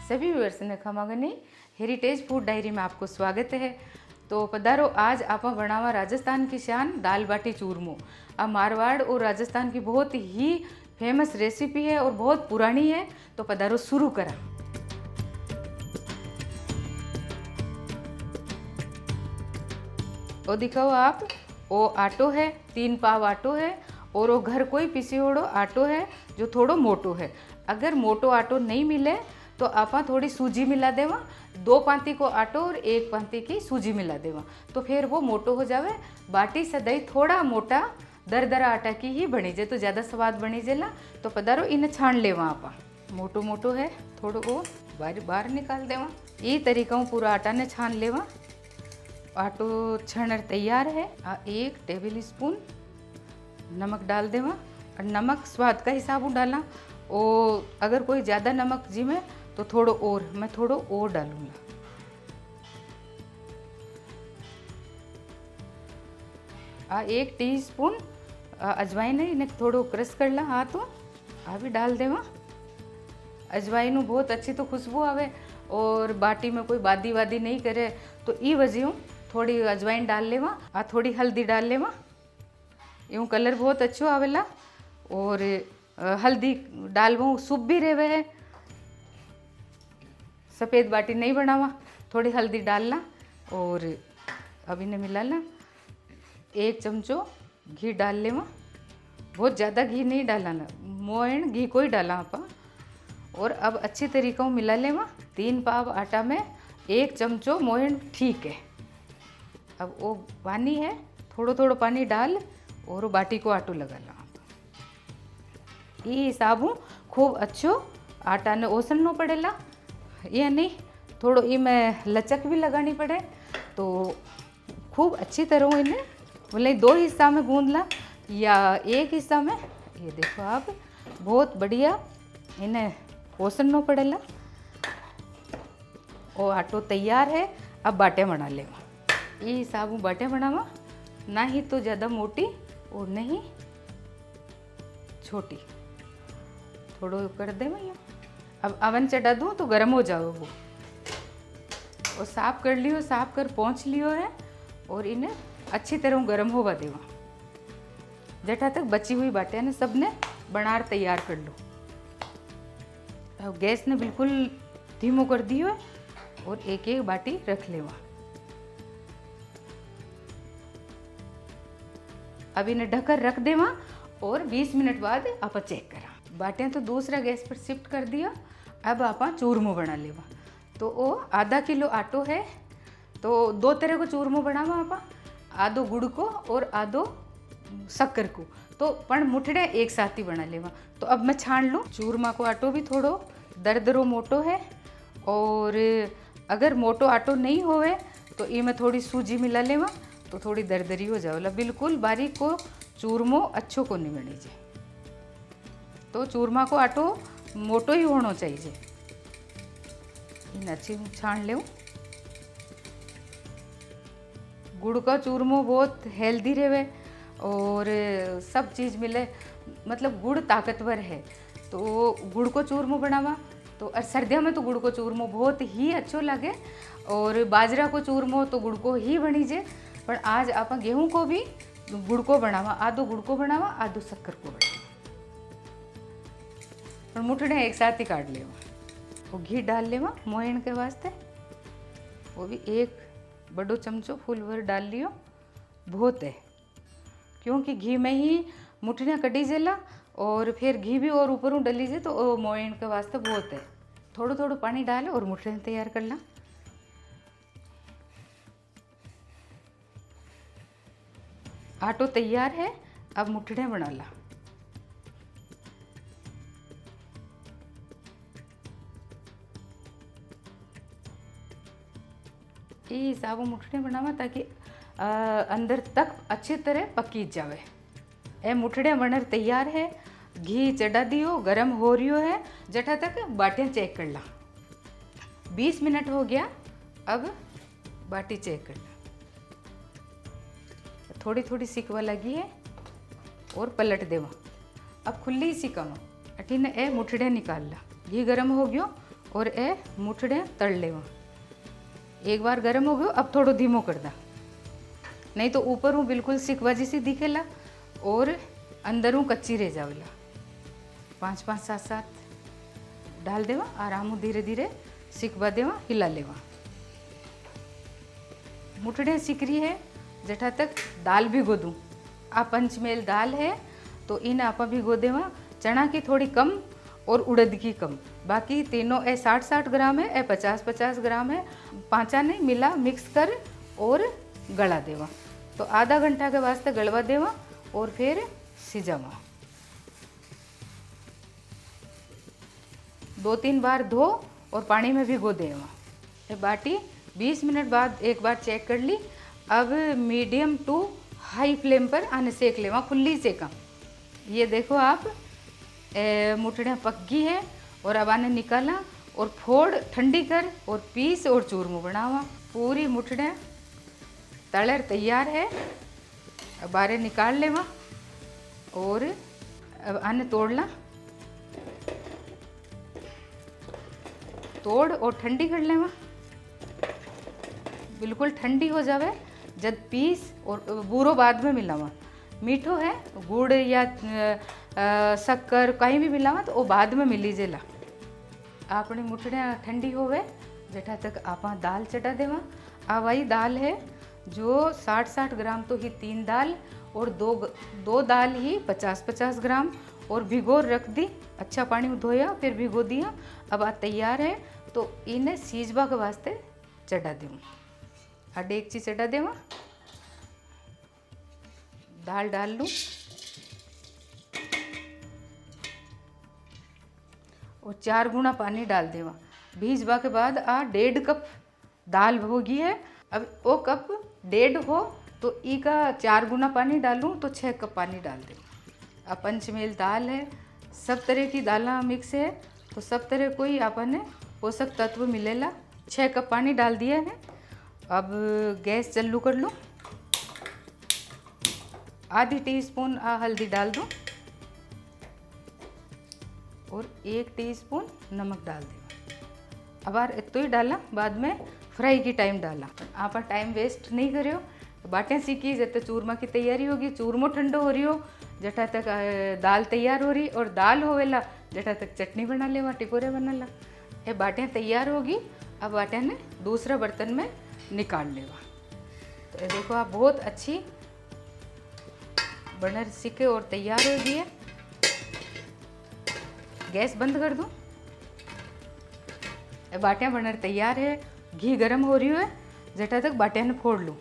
सभी व्यूअर्स ने खमागनी heritage food diary में आपको स्वागत है। तो पधारो, आज आप बनावा राजस्थान की शान दाल बाटी चूरमो। अब मारवाड़ और राजस्थान की बहुत ही फेमस रेसिपी है और बहुत पुरानी है। तो पधारो, शुरू करा। वो दिखाओ आप, वो आटो है, 3 पाव आटो है और वो घर कोई पिसियोड़ो आटो है जो थोड़ो मोटो है। अगर मोटो आटो नहीं मिले तो आप थोड़ी सूजी मिला देवा, 2 पांती को आटो और 1 पांती की सूजी मिला देवा, तो फिर वो मोटो हो जावे। बाटी सदाई थोड़ा मोटा दरदरा आटा की ही बनी जाए तो ज़्यादा स्वाद बनी जेला। तो पधारो, इन्हें छान लेवा। आप मोटो मोटो है, थोड़ो वो बाहर निकाल देवा। ये तरीका पूरा आटा ने छान लेवा। आटो छानर तैयार है। 1 टेबल स्पून नमक डाल देवा और नमक स्वाद का हिसाब डालना। और अगर कोई ज़्यादा नमक जी में तो थोड़ो और, मैं थोड़ो और डालूँगा। आ 1 टीस्पून अजवाइन है, इन्हें थोड़ो क्रश कर ला हाथों, आ भी डाल देवा। अजवाइन बहुत अच्छी तो खुशबू आवे और बाटी में कोई बादी वादी नहीं करे, तो ई वजह थोड़ी अजवाइन डाल लेवा। आ थोड़ी हल्दी डाल लेवा, यूँ कलर बहुत अच्छो आवेला। और हल्दी डालवा शुभ भी रेवे है, सफ़ेद बाटी नहीं बनावा, थोड़ी हल्दी डालना। और अब इन्हें मिला ला। 1 चमचो घी डाल लेवा, बहुत ज़्यादा घी नहीं डालाना, मोयन घी को ही डाला आप। और अब अच्छी तरीक़ा से मिला लेवा। 3 पाव आटा में 1 चमचो मोयन ठीक है। अब वो पानी है, थोड़ो थोड़ो पानी डाल और बाटी को आटो लगा ला। ये हिसाबू खूब अच्छो आटा ने ओसनो पड़ेला, ये नहीं थोड़ो इमें लचक भी लगानी पड़े। तो खूब अच्छी तरह इन्हें बोले 2 हिस्सा में गूंद ला या 1 हिस्सा में। ये देखो आप, बहुत बढ़िया इन्हें ओसनो पड़ेला। और आटो तैयार है। अब बाटे बना लेवा। ये हिसाबू बाटे बनावा, ना ही तो ज़्यादा मोटी और नहीं छोटी, थोड़ो कर दे भैया। अब अवन चढ़ा दूँ तो गर्म हो जाओ वो। और साफ़ कर लियो, साफ़ कर पहुँच लियो है। और इन्हें अच्छी तरह गर्म होवा देवा, जटा तक बची हुई बाटियाँ ने सब ने बनार तैयार कर लो। अब गैस ने बिल्कुल धीमो कर दियो है और एक एक बाटी रख लेवा। अब इन्हें ढककर रख देवा और 20 मिनट बाद आप चेक करा। बाटियाँ तो दूसरा गैस पर शिफ्ट कर दिया। अब आप चूरमो बना लेवा। तो वो आधा किलो आटो है तो 2 तरह को चूरमो बनावा आप, आधो गुड़ को और आधो शक्कर को। तो पण मुठड़े एक साथ ही बना लेवा। तो अब मैं छान लूँ। चूरमा को आटो भी थोड़ो दरदरो मोटो है, और अगर मोटो आटो नहीं होवे तो इमें थोड़ी सूजी मिला लेवा तो थोड़ी दरदरी हो जाओला। बिल्कुल बारीक को चूरमो अच्छो को नहीं बनी जाए। तो चूरमा को आटो मोटो ही होना चाहिए। इन अच्छी छान ले। गुड़ का चूरमो बहुत हेल्दी रहे और सब चीज़ मिले, मतलब गुड़ ताकतवर है। तो गुड़ को चूरमो बनावा तो सर्दियों में तो गुड़ को चूरमो बहुत ही अच्छो लगे। और बाजरा को चूरमो तो गुड़ को ही बनी जाए। पर आज आप गेहूं को भी गुड़ को बनावा, आधो गुड़ को बनावा आधो शक्कर को बनावा। पर मुठड़े एक साथ ही काट लेवा। वो घी डाल लेवा मोयन के वास्ते, वो भी 1 बड़ो चमचो फुल भर डाल लियो, बहुत है। क्योंकि घी में ही मुठड़ियाँ कटी जेला और फिर घी भी और ऊपर डली जाए तो मोयन के वास्ते बहुत है। थोड़ो थोड़ो पानी डाले और मुठड़ियाँ तैयार कर ला। आटो तैयार है। अब मुठड़ियाँ बना ला। ये हिसाब मुठड़ियाँ बनावा ताकि अंदर तक अच्छी तरह पकी जावे। ए मुठड़ियाँ बनर तैयार है। घी चढ़ा दियो, गरम हो रियो है, जटा तक बाटियाँ चेक कर ला। 20 मिनट हो गया। अब बाटी चेक कर ला, थोड़ी थोड़ी सिकवा लगी है और पलट देवा। अब खुली सिकावा, अठीने ए मुठड़ियाँ निकाल ला। घी गरम हो गयो और ए मुठड़े तल लेवा। एक बार गर्म हो गयो, अब थोड़ो धीमो कर दा, नहीं तो ऊपर हूँ बिल्कुल सिकवा जैसी दिखेला और अंदर हूँ कच्ची रह जावेला। 5-5 7-7 डाल देवा, आराम हूँ धीरे धीरे सिकवा देवा, हिला लेवा। मुठड़े सिकरी है जठा तक दाल भिगो दूँ। आ पंचमेल दाल है तो इन आपा भिगो देवा। चना की थोड़ी कम और उड़द की कम, बाकी तीनों ए 60-60 ग्राम है, ए 50-50 ग्राम है। पांचा नहीं मिला मिक्स कर और गला देवा। तो आधा घंटा के वास्ते गलवा देवा और फिर सिजावा। 2-3 बार धो और पानी में भिगो देवा। ये बाटी 20 मिनट बाद एक बार चेक कर ली। अब मीडियम टू हाई फ्लेम पर आने सेक लेवा, खुली सेका। ये देखो आप मुठड़ियाँ पक गई है और अब आने निकाला और फोड़ ठंडी कर और पीस और चूरमो बनावा। पूरी मुठड़ियाँ तलर तैयार है। अब बारे निकाल लेवा और अब आने तोड़ला, तोड़ और ठंडी कर लेवा। बिल्कुल ठंडी हो जावे जब पीस और बूरो बाद में मिलावा। मीठो है गुड़ या शक्कर कहीं भी मिलावा तो वो बाद में मिली जेला। अपनी मुठड़ियाँ ठंडी होवे जठा तक आपा दाल चढ़ा देवा। आ वही दाल है जो 60-60 ग्राम तो ही 3 दाल और दो दाल ही 50-50 ग्राम और भिगो रख दी। अच्छा पानी में धोया फिर भिगो दिया। अब आ तैयार है तो इन्हें सीजवा के वास्ते चढ़ा दूँ। आ डेगची चढ़ा देवा, दाल डाल लूँ और 4 गुना पानी डाल देवा। भीजवा के बाद आ 1.5 कप दाल होगी है। अब वो कप 1.5 हो तो ई का 4 गुना पानी डालूँ तो 6 कप पानी डाल देवा। अब पंचमेल दाल है, सब तरह की दालें मिक्स है तो सब तरह को ही अपन पोषक तत्व मिलेला। 6 कप पानी डाल दिया है। अब गैस चालू कर लूँ। आधी टीस्पून हल्दी डाल दूँ और 1 टीस्पून नमक डाल दें। अब इतना ही डाला, बाद में फ्राई की टाइम डाला। आप टाइम वेस्ट नहीं करियो। बाटियाँ सीखी जब चूरमा की तैयारी होगी, चूरमो ठंडो हो रही हो जटा तक दाल तैयार हो रही और दाल होवेला जटा तक चटनी बना लेवा, टिकोरे बना ला। ये बाटियाँ तैयार होगी। अब बाटियाँ ने दूसरा बर्तन में निकाल लेवा। तो ये देखो आप बहुत अच्छी बनर सीखे और तैयार हो गई है। गैस बंद कर दूं। बाटियाँ बनर तैयार है। घी गरम हो रही है जटा तक बाटियाँ ने फोड़ लूँ।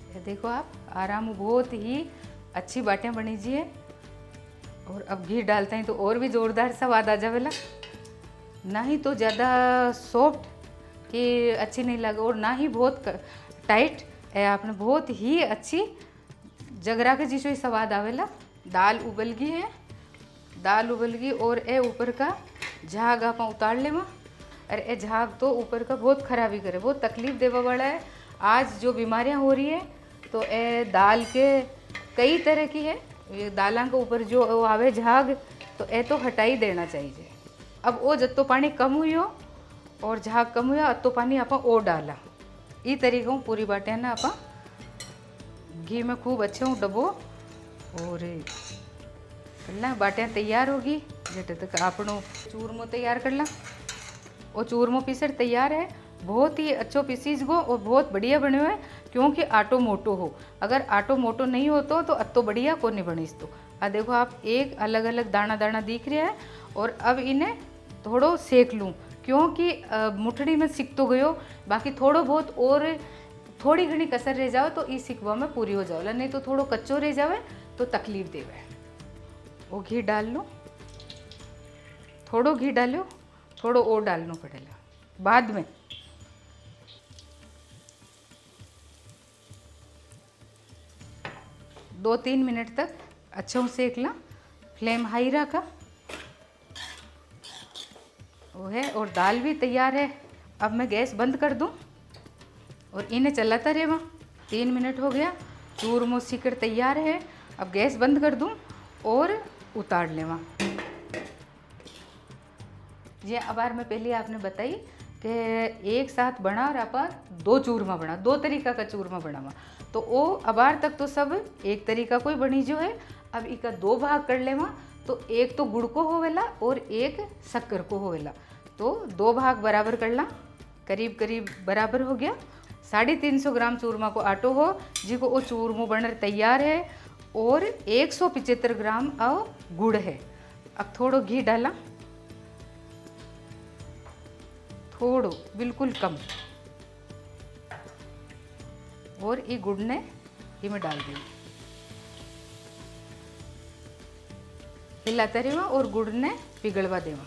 ये देखो आप आराम बहुत ही अच्छी बाटियाँ बनी जी है। और अब घी डालते हैं तो और भी ज़ोरदार स्वाद आ जावेला। ना ही तो ज़्यादा सॉफ्ट कि अच्छी नहीं लगे और ना ही बहुत टाइट। आपने बहुत ही अच्छी जगरा के जिसो स्वाद आवेला। दाल उबल गई है, दाल उबल गई और ए ऊपर का झाग आप उतार लेवा। अरे ए झाग तो ऊपर का बहुत खराबी करे, बहुत तकलीफ देवा वाला है। आज जो बीमारियां हो रही है तो ए दाल के कई तरह की है। ये दालों के ऊपर जो आवे झाग तो ए तो हटा ही देना चाहिए। अब वो जत्तो पानी कम हुई हो और झाग कम हुआ तो पानी आप और डाला। ये तरीका पूरी बाटियाँ ना आप घी में खूब अच्छे हूँ डबो और करना। बाटियाँ तैयार होगी जटे तक आपनो चूरमो तैयार कर ला। और चूरमो पीसर तैयार है। बहुत ही अच्छो पीसीज गो और बहुत बढ़िया बने हुए क्योंकि आटो मोटो हो। अगर आटो मोटो नहीं हो तो अत्तो बढ़िया को नहीं बनीस। तो आ देखो आप एक अलग अलग दाना दाना दिख रहा है। और अब इन्हें थोड़ो सेक लूँ क्योंकि मुठड़ी में सिक तो गयो, बाकी थोड़ो बहुत और थोड़ी घनी कसर रह जाओ तो इस सिकवा में पूरी हो जाओला, नहीं तो थोड़ो कच्चो रह जावे तो तकलीफ देवे। वो घी डाल लो, थोड़ो घी डालो, थोड़ो और डालना पड़ेगा बाद में। दो 3 मिनट तक अच्छा सेक ला। फ्लेम हाई रखा वो है और दाल भी तैयार है। अब मैं गैस बंद कर दूं और इन्हें चलाता रहेगा। 3 मिनट हो गया, चूरमो सीकर तैयार है। अब गैस बंद कर दूं और उतार लेवा। ये अबार में पहले आपने बताई कि एक साथ बना और आप 2 चूरमा बना, 2 तरीका का चूरमा बनावा। तो वो अबार तक तो सब एक तरीका कोई बनी जो है। अब इका 2 भाग कर लेवा, तो एक तो गुड़ को होवेला और एक शक्कर को होवेला। तो 2 भाग बराबर कर ला, करीब करीब बराबर हो गया। 350 ग्राम चूरमा को आटो हो जिको वो चूरमो बनर तैयार है। और 175 ग्राम अब गुड़ है। अब थोड़ो घी डाला, थोड़ो बिल्कुल कम, और ये गुड़ ने इसमें डाल दिया, हिलाते रहेवा और गुड़ ने पिघलवा देवा।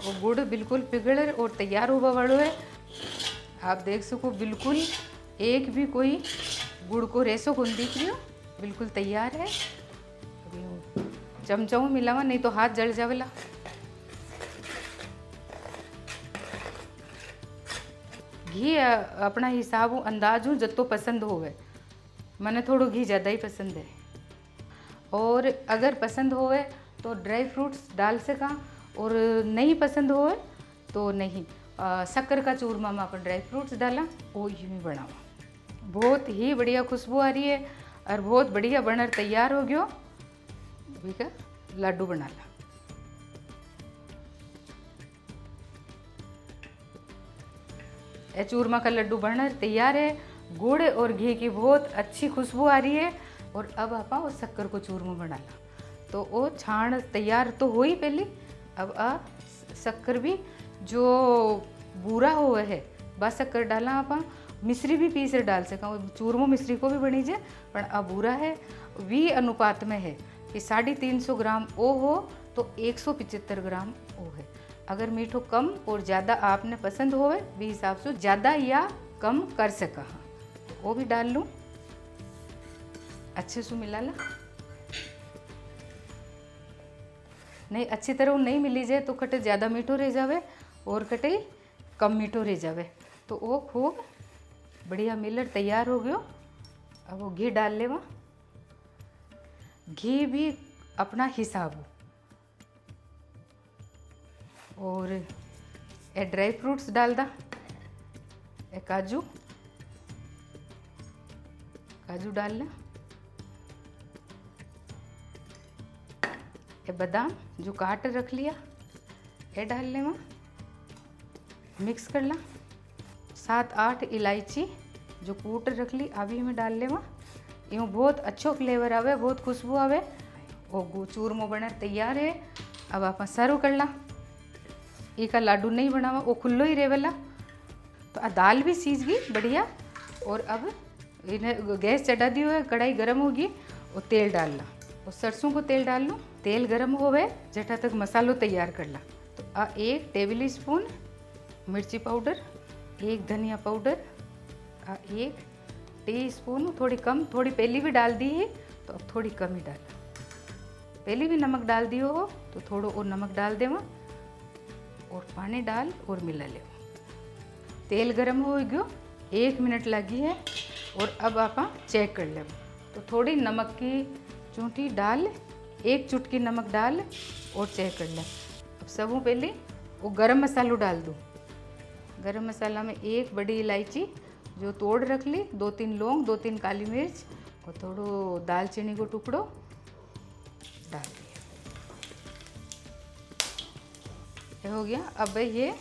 और गुड़ बिल्कुल पिघल और तैयार हुआ वालों है। आप देख सको बिल्कुल एक भी कोई गुड़ को रेसो कौन दिख रही हो, बिल्कुल तैयार है। अभी चमचा में मिलावा नहीं तो हाथ जल जावेला। घी अपना हिसाब अंदाज हूँ जत्तो पसंद होवे, मने थोड़ो घी ज़्यादा ही पसंद है। और अगर पसंद होवे तो ड्राई फ्रूट्स डाल सका, और नहीं पसंद होवे तो नहीं। शक्कर का चूरमा में अपन ड्राई फ्रूट्स डाला, वो यूँ ही बनावा। बहुत ही बढ़िया खुशबू आ रही है और बहुत बढ़िया बनर तैयार हो गयो। अभी का लड्डू बना ला। चूरमा का लड्डू बनर तैयार है। गुड़ और घी की बहुत अच्छी खुशबू आ रही है। और अब आपा वो शक्कर को चूरमा बना ला। तो वो छाण तैयार तो हो ही पहले। अब शक्कर भी जो बूरा हुआ है बस शक्कर डाला। आपा मिश्री भी पीस डाल सका, चूरमो मिश्री को भी बनी जाए, पर अब बूरा है वी अनुपात में है कि 350 ग्राम ओ हो तो 175 ग्राम ओ है। अगर मीठो कम और ज़्यादा आपने पसंद होवे भी हिसाब से ज़्यादा या कम कर सका। वो भी डाल लूँ, अच्छे से मिला ला। नहीं अच्छी तरह नहीं मिली जाए तो कटे ज़्यादा मीठो रह जावे और कटे कम मीठो रह जावे। तो वो खूब बढ़िया मिलर तैयार हो गयो। अब वो घी डाल लेवा, घी भी अपना हिसाब। और ए ड्राई फ्रूट्स डाल दा, ए काजू डाल ला, ए बादाम जो काट रख लिया ए डाल लेवा, मिक्स कर ला। 7-8 इलायची जो कूट रख ली अभी में डाल लेवा। यूँ बहुत अच्छो फ्लेवर आवे, बहुत खुशबू आवे। वो चूरमो बनर तैयार है। अब आप सर्व कर ला। एक लाडू नहीं बनावा, वो खुल्लो ही रेवेला। तो दाल भी सीज गई बढ़िया। और अब इन्हें गैस चढ़ा दी हुई है, कढ़ाई गर्म होगी और तेल डाल ला। और सरसों को तेल डाल लो, तेल गर्म होवे जटा तक मसालो तैयार कर ला। तो 1 टेबल स्पून मिर्ची पाउडर, 1 धनिया पाउडर, 1 टीस्पून, थोड़ी कम, थोड़ी पहली भी डाल दी है तो अब थोड़ी कम ही डाल। पहले भी नमक डाल दियो हो तो थोड़ो और नमक डाल देवा और पानी डाल और मिला ले। तेल गरम हो गयो, 1 मिनट लगी है। और अब आप चेक कर ले। तो थोड़ी नमक की चूंटी डाल, 1 चुटकी नमक डाल और चेक कर ले। अब सबों पहले वो गरम मसालो डाल दूँ। गरम मसाला में 1 बड़ी इलायची जो तोड़ रख ली, 2-3 लौंग, 2-3 काली मिर्च और थोड़ो दालचीनी को टुकड़ो डाल दिया। ये हो गया। अब ये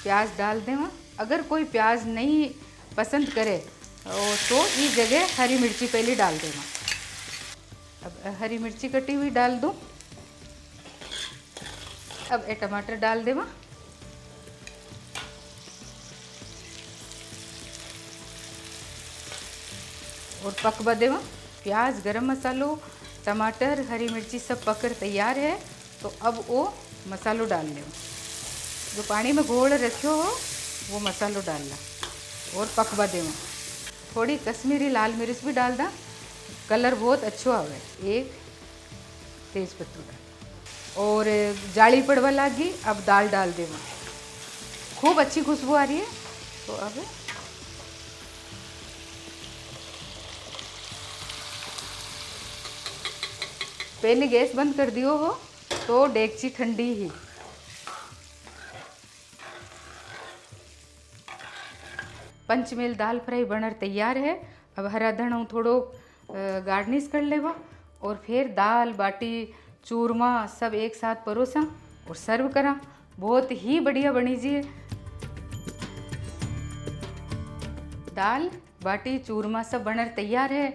प्याज डाल दें। अगर कोई प्याज नहीं पसंद करे तो इस जगह हरी मिर्ची पहले डाल देना। अब हरी मिर्ची कटी हुई डाल दूँ। अब ये टमाटर डाल देवा। और पकवा देवा। प्याज, गरम मसालो, टमाटर, हरी मिर्ची सब पककर तैयार है। तो अब वो मसालो डाल ले, जो पानी में घोल रखियो हो वो मसालो डालना और पकवा देवा। थोड़ी कश्मीरी लाल मिर्च भी डाल दा, कलर बहुत अच्छो आवे। 1 तेज पत्ता डाल और जाली पड़वा लागी। अब दाल डाल देवा, खूब अच्छी खुशबू आ रही है। तो अब पहले गैस बंद कर दियो हो तो डेगची ठंडी ही। पंचमेल दाल फ्राई बनर तैयार है। अब हरा धना थोड़ो गार्निश कर लेवा और फिर दाल बाटी चूरमा सब एक साथ परोसा और सर्व करा। बहुत ही बढ़िया बनी जी। दाल बाटी चूरमा सब बनर तैयार है।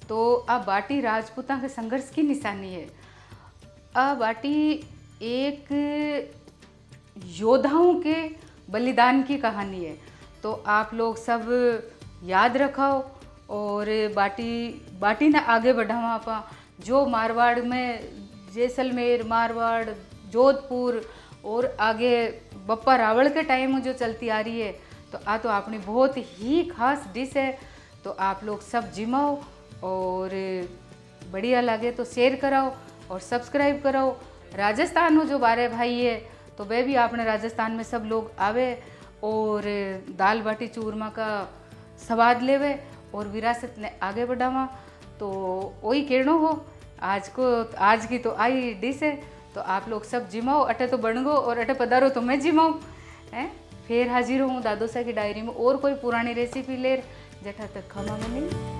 तो अब बाटी राजपूता के संघर्ष की निशानी है। अब बाटी एक योद्धाओं के बलिदान की कहानी है। तो आप लोग सब याद रखो और बाटी ने आगे बढ़ावा आपा। जो मारवाड़ में जैसलमेर मारवाड़ जोधपुर और आगे बप्पा रावल के टाइम में जो चलती आ रही है, तो अपनी बहुत ही खास डिश है। तो आप लोग सब जिमाओ और बढ़िया लगे तो शेयर कराओ और सब्सक्राइब कराओ। राजस्थान में जो बारे भाई है तो वे भी आपने राजस्थान में सब लोग आवे और दाल बाटी चूरमा का स्वाद लेवे और विरासत ने आगे बढ़ावा। तो वही कहना हो आज की तो आई डिश है। तो आप लोग सब जिमाओ, अटे तो बन गो और अटे पधारो तो मैं जिमाऊँ हैं। फिर हाजिर हूँ दादोसा की डायरी में और कोई पुरानी रेसिपी लेर। जटा तक खमा में नहीं।